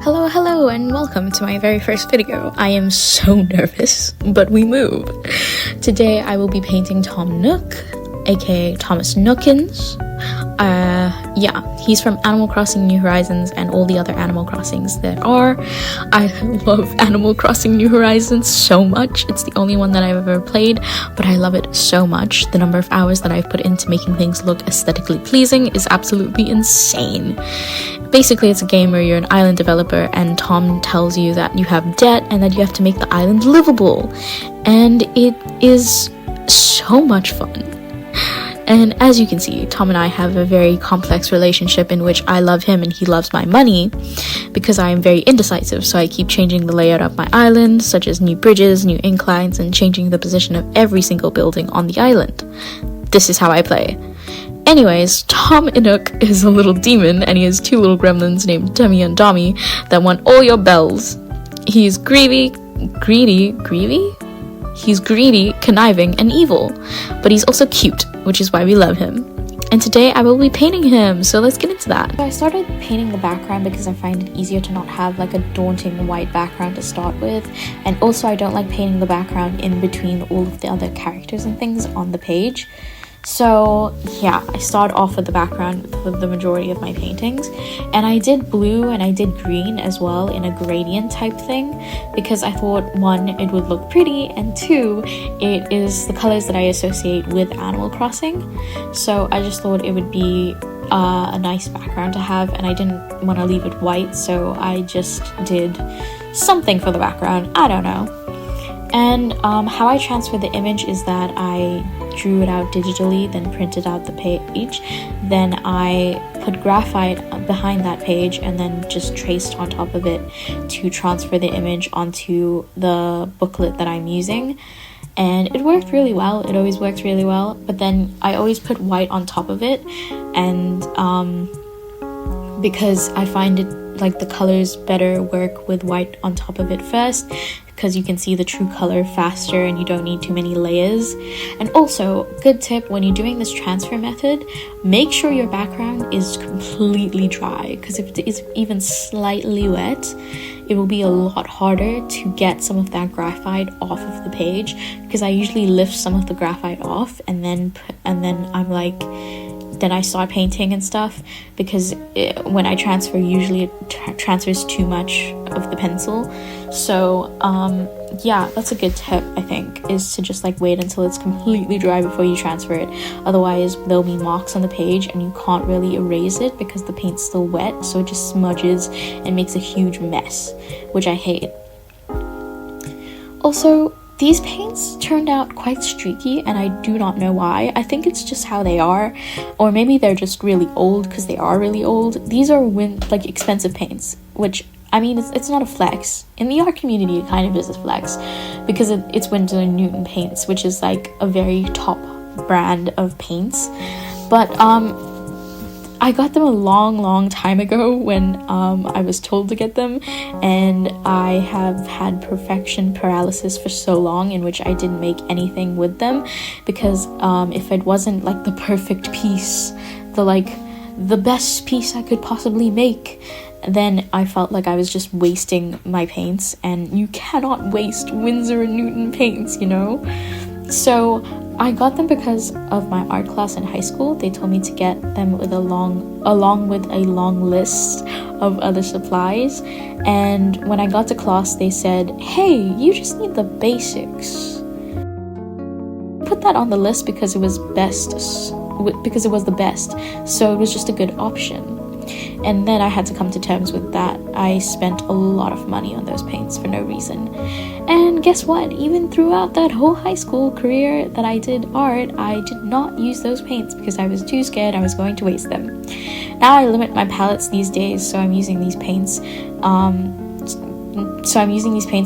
Hello, and welcome to my very first video. I am so nervous, but we move. Today I will be painting Tom Nook, aka Thomas Nookins. He's from Animal Crossing New Horizons and all the other Animal Crossings there are. I love Animal Crossing New Horizons so much. It's the only one that I've ever played, but I love it so much. The number of hours that I've put into making things look aesthetically pleasing is absolutely insane. Basically, it's a game where you're an island developer and Tom tells you that you have debt and that you have to make the island livable. And it is so much fun. And as you can see, Tom and I have a very complex relationship in which I love him and he loves my money because I am very indecisive, so I keep changing the layout of my island, such as new bridges, new inclines, and changing the position of every single building on the island. This is how I play. Anyways, Tom Nook is a little demon and he has two little gremlins named Demi and Dommy that want all your bells. He's greedy, conniving, and evil, but he's also cute, which is why we love him. And today I will be painting him, so let's get into that. So I started painting the background because I find it easier to not have like a daunting white background to start with, and also I don't like painting the background in between all of the other characters and things on the page. So yeah, I start off with the background for the majority of my paintings, and I did blue and I did green as well in a gradient type thing because I thought, one, it would look pretty, and two, it is the colors that I associate with Animal Crossing, so I just thought it would be a nice background to have, and I didn't want to leave it white, so I just did something for the background, I don't know. And how I transfer the image is that I drew it out digitally, then printed out the page, then I put graphite behind that page and then just traced on top of it to transfer the image onto the booklet that I'm using, and it worked really well. It always works really well, but then I always put white on top of it, and because I find it like the colors better work with white on top of it first, because you can see the true color faster and you don't need too many layers. And also, good tip, when you're doing this transfer method, make sure your background is completely dry, because if it is even slightly wet, it will be a lot harder to get some of that graphite off of the page, because I usually lift some of the graphite off and then I'm like, then I start painting and stuff, because when I transfer, usually it transfers too much of the pencil. So yeah, that's a good tip, I think, is to just like wait until it's completely dry before you transfer it. Otherwise there'll be marks on the page and you can't really erase it because the paint's still wet, so it just smudges and makes a huge mess, which I hate. Also, these paints turned out quite streaky and I do not know why. I think it's just how they are, or maybe they're just really old, because they are really old. These are expensive paints, which, I mean, it's not a flex. In the art community, it kind of is a flex, because it's Winsor & Newton paints, which is like a very top brand of paints. But I got them a long time ago when I was told to get them, and I have had perfection paralysis for so long, in which I didn't make anything with them, because if it wasn't like the perfect piece, the best piece I could possibly make, then I felt like I was just wasting my paints, and you cannot waste Winsor & Newton paints, you know? So I got them because of my art class in high school. They told me to get them with along with a long list of other supplies, and when I got to class they said, hey, you just need the basics. Put that on the list because it was the best, so it was just a good option. And then I had to come to terms with that. I spent a lot of money on those paints for no reason. And guess what? Even throughout that whole high school career that I did art, I did not use those paints because I was too scared I was going to waste them. Now I limit my palettes these days, so I'm using these paints.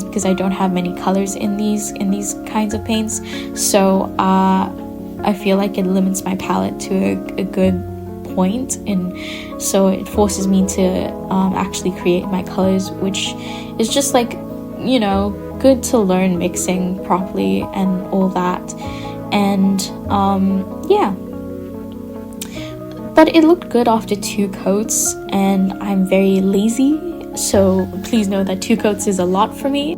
Because I don't have many colors in these kinds of paints. So I feel like it limits my palette to a good point, and so it forces me to actually create my colors, which is just like, you know, good to learn mixing properly and all that. And yeah, but it looked good after 2 coats, and I'm very lazy So please know that 2 coats is a lot for me.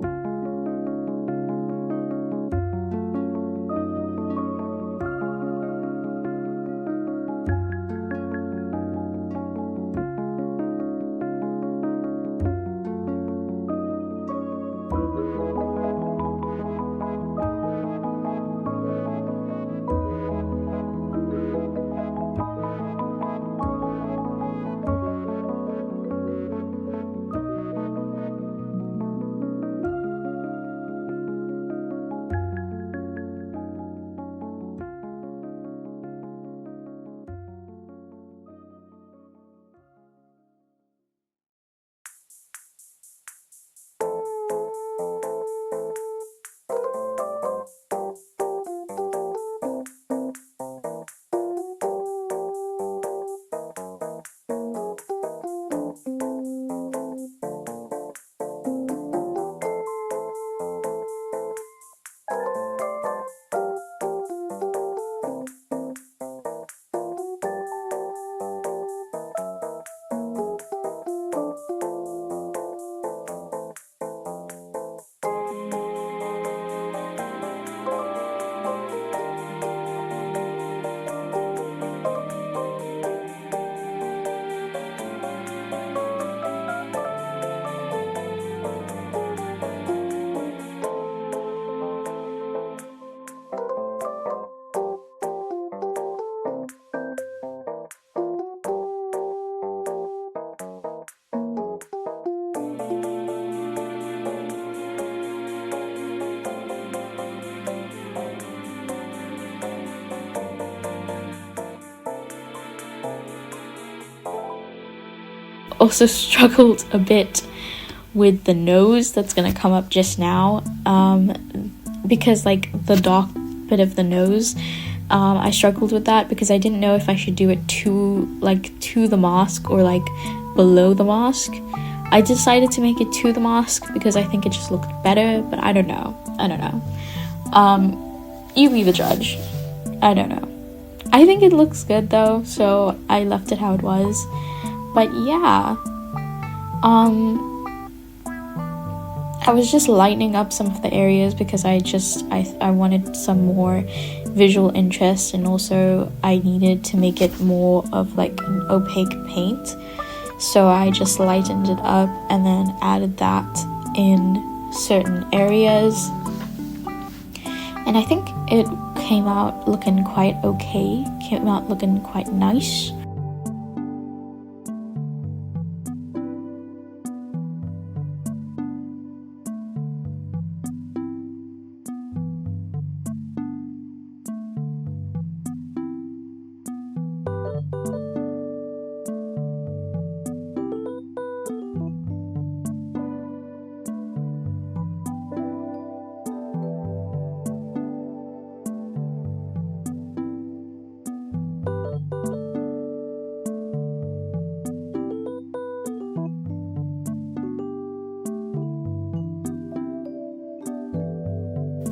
Also struggled a bit with the nose that's gonna come up just now, because like the dark bit of the nose, I struggled with that because I didn't know if I should do it to the mask or like below the mask. I decided to make it to the mask because I think it just looked better, but I don't know. You be the judge. I don't know. I think it looks good though, so I left it how it was. But yeah, I was just lightening up some of the areas because I wanted some more visual interest, and also I needed to make it more of like an opaque paint. So I just lightened it up and then added that in certain areas. And I think it came out looking quite okay, came out looking quite nice.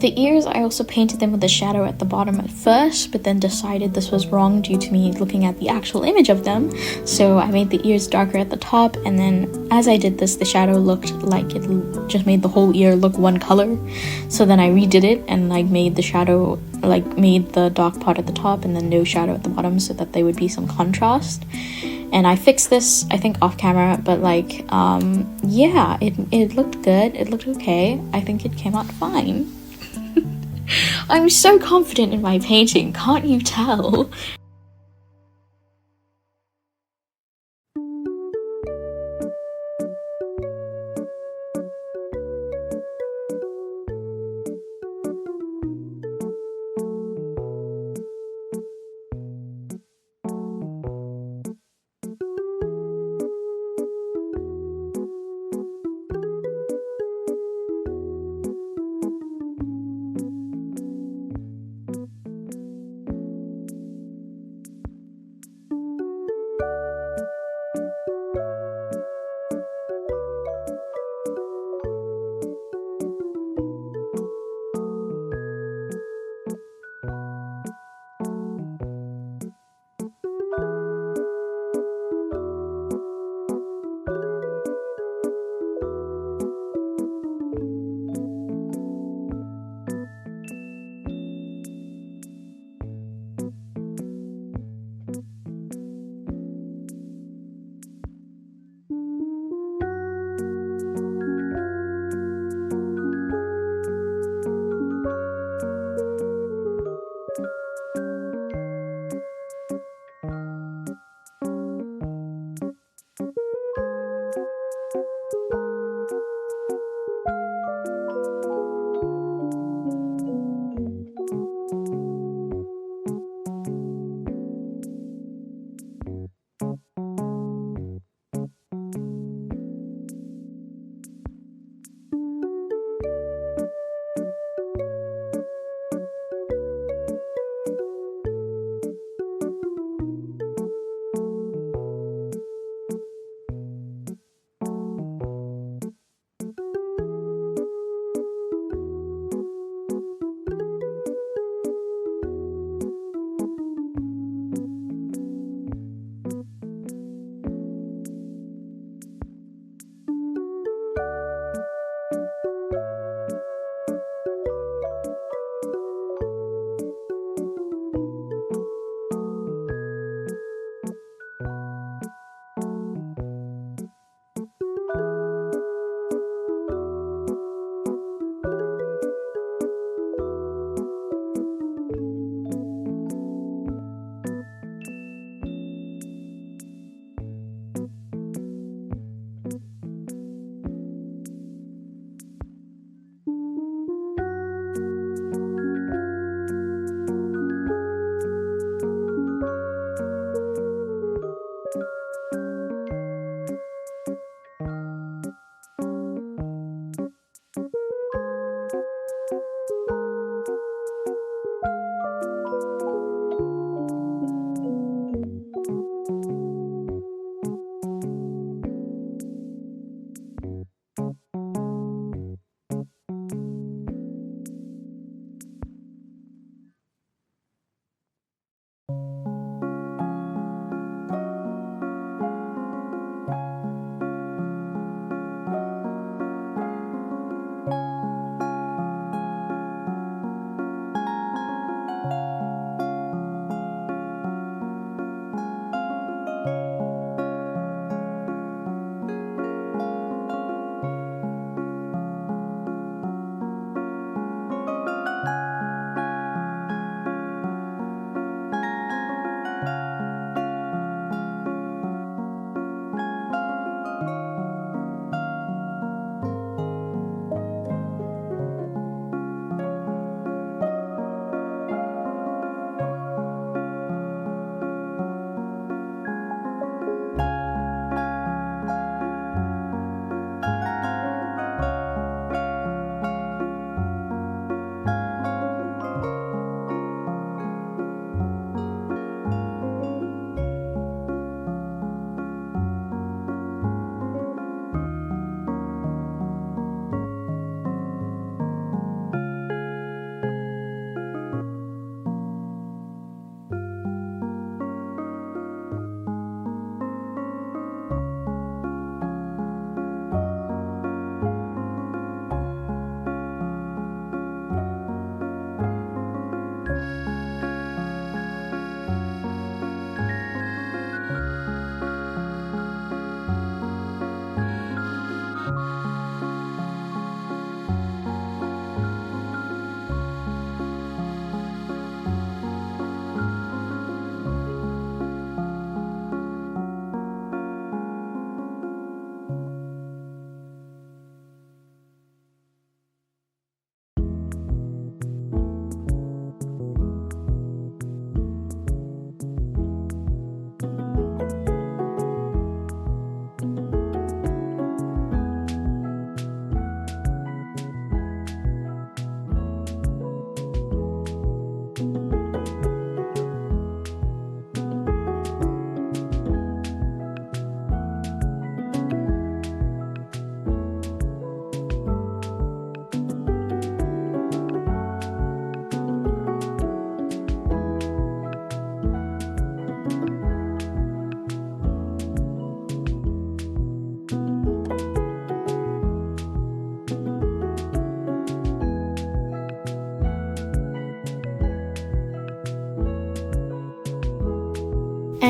The ears, I also painted them with a shadow at the bottom at first, but then decided this was wrong due to me looking at the actual image of them. So I made the ears darker at the top, and then as I did this, the shadow looked like it just made the whole ear look one color. So then I redid it and like made the shadow, like made the dark part at the top and then no shadow at the bottom so that there would be some contrast. And I fixed this, I think, off camera, but like, yeah, it looked good. It looked okay. I think it came out fine. I'm so confident in my painting, can't you tell?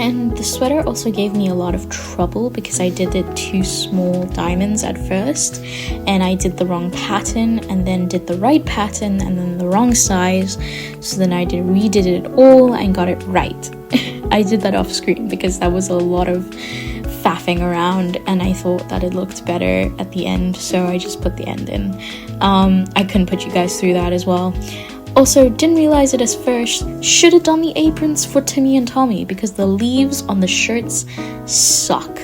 And the sweater also gave me a lot of trouble because I did it 2 small diamonds at first, and I did the wrong pattern and then did the right pattern and then the wrong size. So then I redid it all and got it right. I did that off screen because that was a lot of faffing around, and I thought that it looked better at the end, so I just put the end in. I couldn't put you guys through that as well. Also, didn't realize it as first. Should have done the aprons for Timmy and Tommy because the leaves on the shirts suck.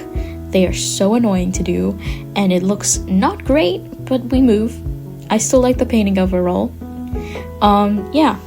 They are so annoying to do, and it looks not great, but we move. I still like the painting overall. Yeah.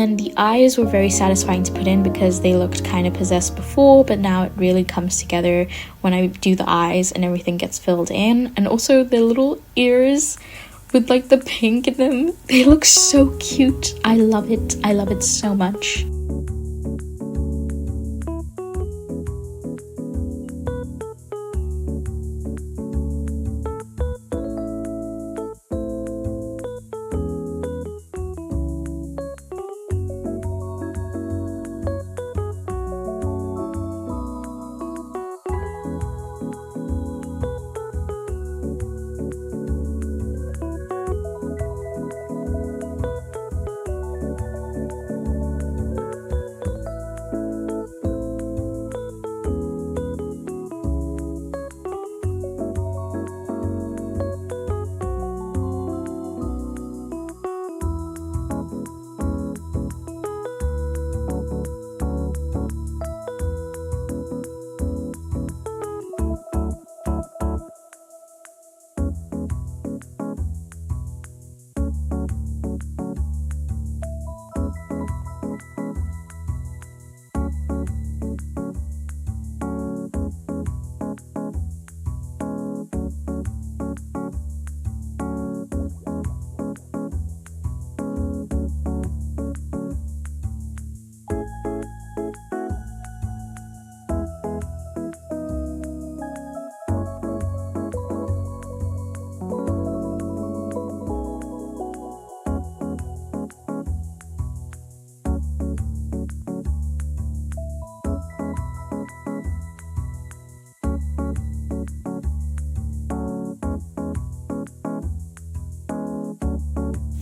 then the eyes were very satisfying to put in because they looked kind of possessed before, but now it really comes together when I do the eyes and everything gets filled in. And also the little ears with like the pink in them, they look so cute. I love it so much.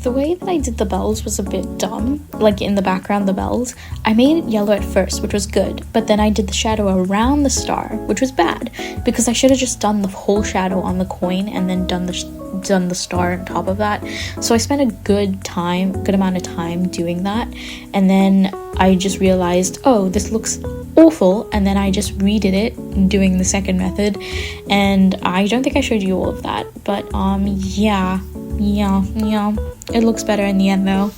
The way that I did the bells was a bit dumb. Like in the background, the bells, I made it yellow at first, which was good, but then I did the shadow around the star, which was bad, because I should have just done the whole shadow on the coin and then done the star on top of that. So I spent a good amount of time doing that, and then I just realized, oh, this looks awful, and then I just redid it doing the second method, and I don't think I showed you all of that, but yeah, it looks better in the end though.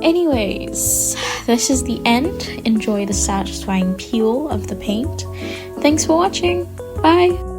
Anyways, this is the end. Enjoy the satisfying peel of the paint. Thanks for watching. Bye!